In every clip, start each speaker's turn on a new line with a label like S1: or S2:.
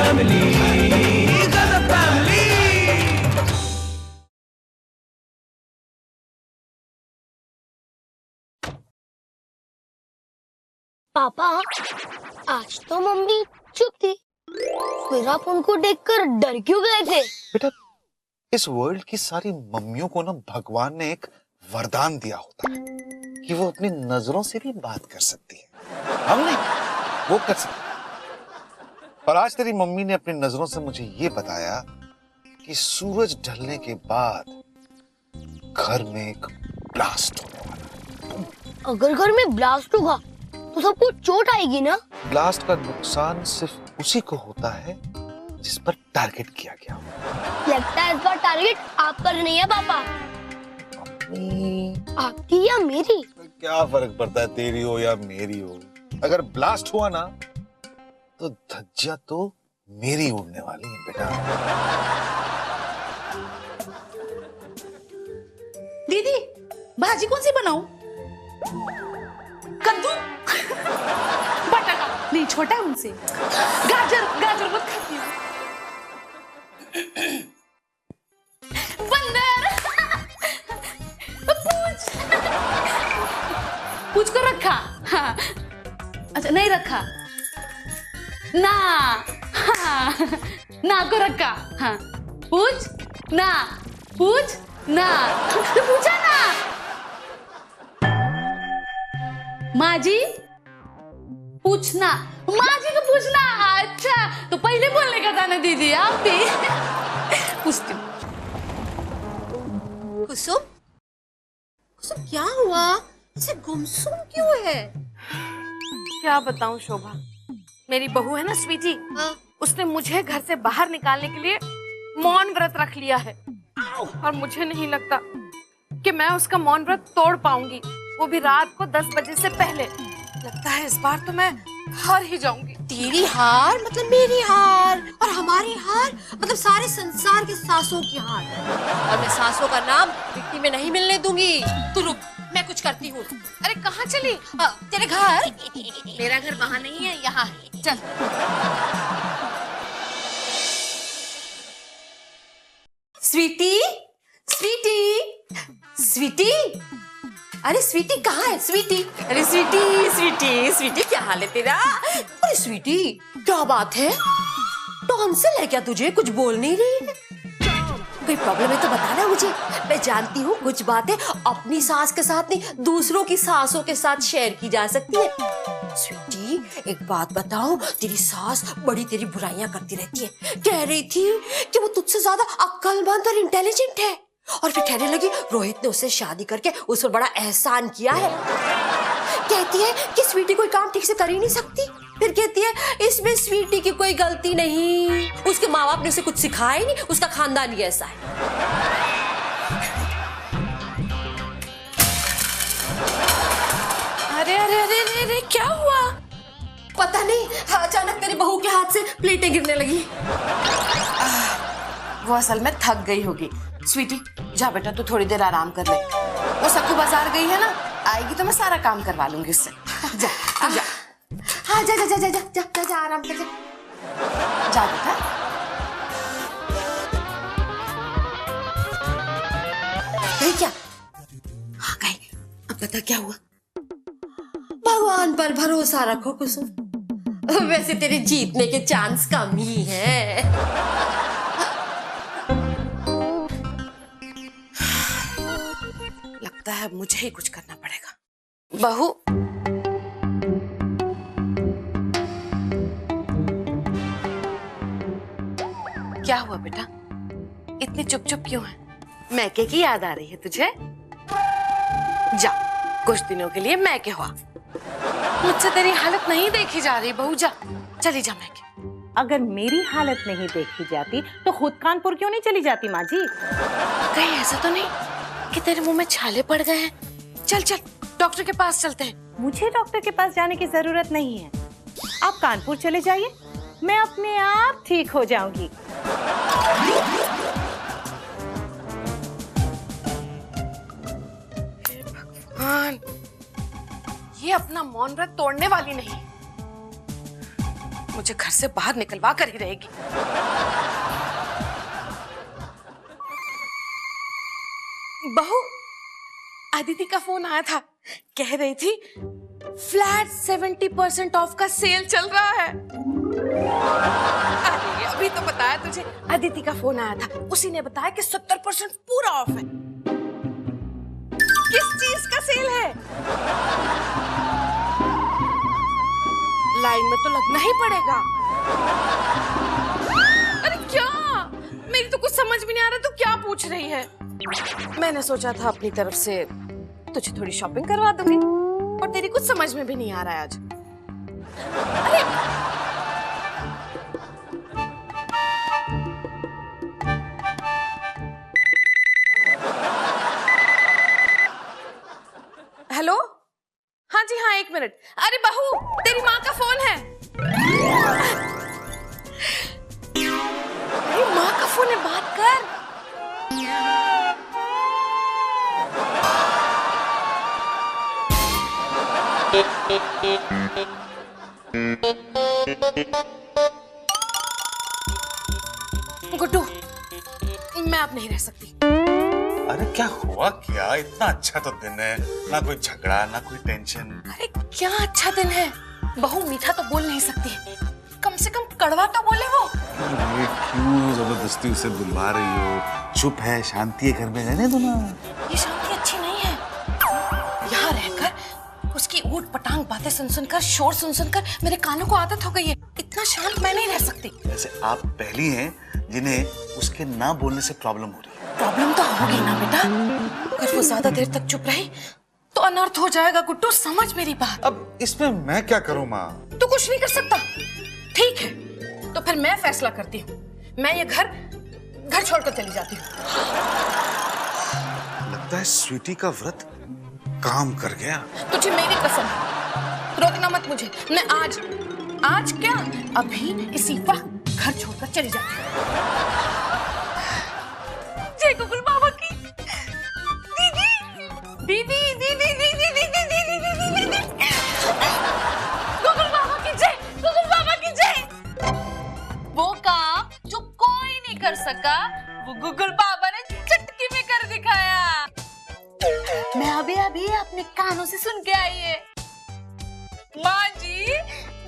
S1: Family, गजब family.
S2: पापा, आज तो मम्मी चुप थी, फिर आप उनको देखकर डर क्यों गए थे?
S3: बेटा, इस वर्ल्ड की सारी मम्मियों को ना भगवान ने एक वरदान दिया होता है कि वो अपनी नजरों से भी बात कर सकती है। हम नहीं, वो कर सकती है। और आज तेरी मम्मी ने अपनी नजरों से मुझे ये बताया कि सूरज ढलने के बाद घर में एक ब्लास्ट होने वाला है।
S2: अगर घर में ब्लास्ट होगा तो सबको चोट आएगी ना?
S3: ब्लास्ट का नुकसान सिर्फ उसी को होता है जिस पर टारगेट किया गया हो।
S2: लगता है इस बार टारगेट आपका नहीं है पापा। आपकी या मेरी?
S3: क्या फर्क पड़ता है तेरी हो या मेरी हो? अगर ब्लास्ट हुआ ना तो धज्जियां तो मेरी उड़ने वाली है बेटा।
S4: दीदी, भाजी कौन सी बनाऊं? कद्दू? बटाटा नहीं, छोटा है उनसे। गाजर, गाजर मत खाती हूँ। बंदर। पूछ। पूछ को रखा? हाँ। अच्छा, नहीं रखा ना। हाँ। ना को रखा? हाँ। पूछ ना, पूछ ना, पूछा ना। माँ जी पूछना, माँ जी को पूछना। अच्छा, तो पहले बोलने का था ना दीदी, आप भी। पूछती हूँ।
S5: कुसुम, कुसुम क्या हुआ? ऐसे गुमसुम क्यों है?
S6: क्या बताऊं शोभा, मेरी बहू है ना स्वीटी, उसने मुझे घर से बाहर निकालने के लिए मौन व्रत रख लिया है और मुझे नहीं लगता कि मैं उसका मौन व्रत तोड़ पाऊंगी, वो भी रात को 10 बजे से पहले। लगता है इस बार तो मैं हार ही जाऊंगी।
S5: तेरी हार मतलब मेरी हार, और हमारी हार मतलब सारे संसार के सासों की हार। और मैं सासों का नाम मिट्टी में नहीं मिलने दूंगी। तू रुक, मैं कुछ करती हूँ।
S6: अरे कहाँ चली?
S5: तेरे घर?
S6: मेरा घर वहाँ नहीं है, यहाँ है, चल।
S5: स्वीटी, स्वीटी, स्वीटी, अरे स्वीटी कहाँ है? स्वीटी, अरे स्वीटी, स्वीटी, स्वीटी क्या हाल है तेरा? अरे स्वीटी क्या बात है? टॉन्सिल है क्या तुझे? कुछ बोल नहीं रही है? कोई प्रॉब्लम है तो बताना मुझे। मैं जानती हूँ कुछ बातें अपनी सास के साथ नहीं, दूसरों की सासों के साथ शेयर की जा सकती है। स्वीटी एक बात बताओ, तेरी सास बड़ी तेरी बुराइयां करती रहती है। कह रही थी कि वो तुझसे ज्यादा अक्लमंद और इंटेलिजेंट है, और फिर कहने लगी रोहित ने उससे शादी करके उस पर बड़ा एहसान किया है। कहती है कि स्वीटी कोई काम ठीक से कर ही नहीं सकती। फिर कहती है इसमें स्वीटी की कोई गलती नहीं, उसके माँ बाप ने उसे कुछ सिखाया ही नहीं, उसका खानदान ही ऐसा है।
S6: अरे अरे अरे अरे, अरे क्या हुआ?
S5: पता नहीं, अचानक तेरी बहू के हाथ से प्लेटें गिरने लगी।
S6: वो असल में थक गई होगी। स्वीटी जा बेटा, तू थोड़ी देर आराम कर ले। वो सक्कू बाजार गई है ना, आएगी तो मैं सारा काम करवा लूंगी उससे। जा तू जा।
S5: हाँ जा जा जा जा जा जा जा आराम कर जा।
S6: जा बेटा।
S5: गई क्या? हाँ गई। अब बता क्या हुआ? भगवान पर भरोसा रखो कुसुम, वैसे तेरे जीतने के चांस कम ही है।
S6: लगता है मुझे ही कुछ करना पड़ेगा। बहू, क्या हुआ बेटा, इतनी चुप चुप क्यों है? मैके की याद आ रही है तुझे? जा, कुछ दिनों के लिए मैके हुआ। मुझसे तेरी हालत नहीं देखी जा रही बहू, जा चली जा मैके।
S7: अगर मेरी हालत नहीं देखी जाती तो खुद कानपुर क्यों नहीं चली जाती माँ जी?
S6: कहीं ऐसा तो नहीं कि तेरे मुंह में छाले पड़ गए हैं? चल चल डॉक्टर के पास चलते हैं।
S7: मुझे डॉक्टर के पास जाने की जरूरत नहीं है, आप कानपुर चले जाइए, मैं अपने आप ठीक हो जाऊंगी।
S6: भगवान, ये अपना मौन व्रत तोड़ने वाली नहीं। मुझे घर से बाहर निकलवा कर ही रहेगी। बहू, अदिति का फोन आया था, कह रही थी फ्लैट 70% ऑफ का सेल चल रहा है। अरे अभी तो बताया तुझे, अदिति का फोन आया था, उसी ने बताया कि 70% पूरा ऑफ है। किस चीज का सेल है? लाइन में तो लगना ही पड़ेगा। अरे क्या, मेरी तो कुछ समझ भी नहीं आ रहा, तू क्या पूछ रही है? मैंने सोचा था अपनी तरफ से तुझे थोड़ी शॉपिंग करवा दूंगी, और तेरी कुछ समझ में भी नहीं आ रहा है आज। अरे हेलो, हाँ जी हाँ, 1 मिनट। अरे बहू, तेरी माँ का फोन है। अरे माँ का फोन है, बात कर। गुड्डू, मैं अब नहीं रह सकती।
S3: अरे क्या हुआ क्या? इतना अच्छा तो दिन है, ना कोई झगड़ा ना कोई टेंशन।
S6: अरे क्या अच्छा दिन है, बहू मीठा तो बोल नहीं सकती, कम से कम कड़वा तो बोले वो।
S3: अरे क्यों जबरदस्ती उसे बुलवा रही हो? चुप है, शांति है, घर में रहने दो ना।
S6: ये शांति अच्छी नहीं है। यहाँ रहकर उसकी ऊट पटांग बातें सुन सुनकर, शोर सुन सुनकर मेरे कानों को आदत हो गई है। इतना शांत मैं नहीं रह सकती।
S3: जैसे आप पहली हैं जिन्हें उसके ना बोलने से प्रॉब्लम हो रही है।
S6: प्रॉब्लम तो होगी ना बेटा, अगर वो ज्यादा देर तक चुप रही तो अनर्थ हो जाएगा। गुड्डू, समझ मेरी बात।
S3: अब इसमें मैं क्या करूं माँ?
S6: तू कुछ नहीं कर सकता। ठीक है, तो फिर मैं फैसला करती हूँ, मैं ये घर छोड़कर चली जाती हूँ।
S3: लगता है स्वीटी का व्रत काम कर गया।
S6: तुझे मेरी कसम, रोकना मत मुझे। मैं आज क्या, अभी इसी वक्त घर छोड़कर चली जाती हूँ। जय गुगल बाबा की। दीदी गुगल बाबा की जय, गुगल बाबा की जय।
S4: वो काम जो कोई नहीं कर सका, वो गूगल बाबा ने चुटकी में कर दिखाया। मैं अभी अपने कानों से सुन के आई है, माँ जी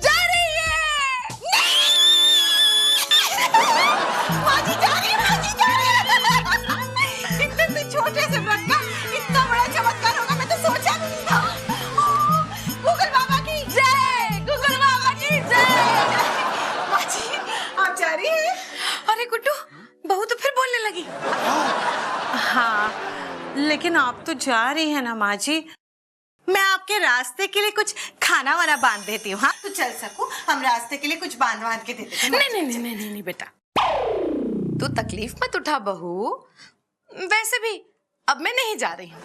S4: जा रही है।
S5: माँ जी जा रही है, माँ जी जा रही है। इतने छोटे से व्रत का इतना बड़ा चमत्कार होगा, मैं तो सोचा भी नहीं था। गूगल बाबा की जय, गूगल बाबा की जय। माँ जी आप जा रही हैं?
S6: अरे गुड्डू, बहू तो फिर बोलने लगी।
S7: हाँ, लेकिन आप तो जा रही है ना माँ जी, मैं आपके रास्ते के लिए कुछ खाना वाना बांध देती हूँ। हाँ, तो चल सकूं, हम रास्ते के लिए कुछ बांध के देते हैं।
S6: नहीं बेटा, तू तकलीफ मत उठा बहू। वैसे भी अब मैं नहीं जा रही हूँ।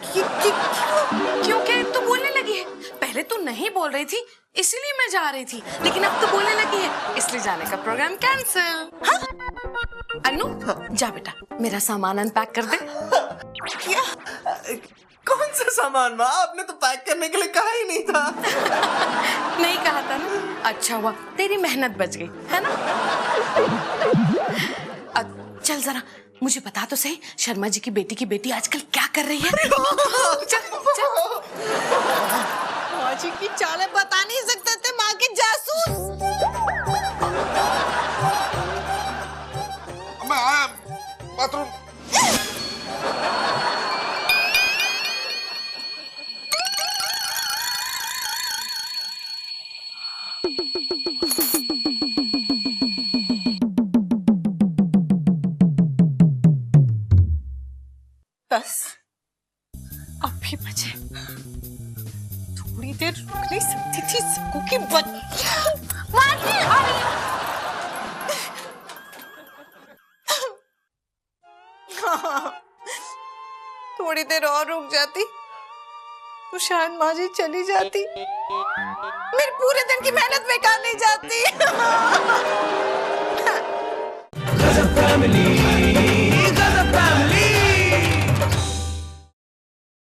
S6: क्योंकि तू बोलने लगी है। पहले तू नहीं बोल रही थी, इसीलिए मैं जा रही थी, लेकिन अब तू बोलने लगी है, इसलिए जाने का प्रोग्राम कैंसिल। हाँ? अनु, जा बेटा, मेरा सामान अनपैक कर दे।
S1: क्या? कौन सा सामान माँ? आपने तो पैक करने के लिए कहा ही नहीं था।
S6: नहीं कहा था ना? अच्छा हुआ, तेरी मेहनत बच गई है ना। चल जरा मुझे बता तो सही, शर्मा जी की बेटी आजकल क्या कर रही है? चल।
S5: माँ जी की चालें बता नहीं सकते थे, माँ के जासूस।
S3: मैं आया बाथरूम।
S5: अभी बचे, थोड़ी देर रुक नहीं सकती थी सबको की थोड़ी देर और रुक जाती तो शायद माँ जी चली जाती, मेरे पूरे दिन की मेहनत बेकार नहीं जाती।
S1: Gazette Family.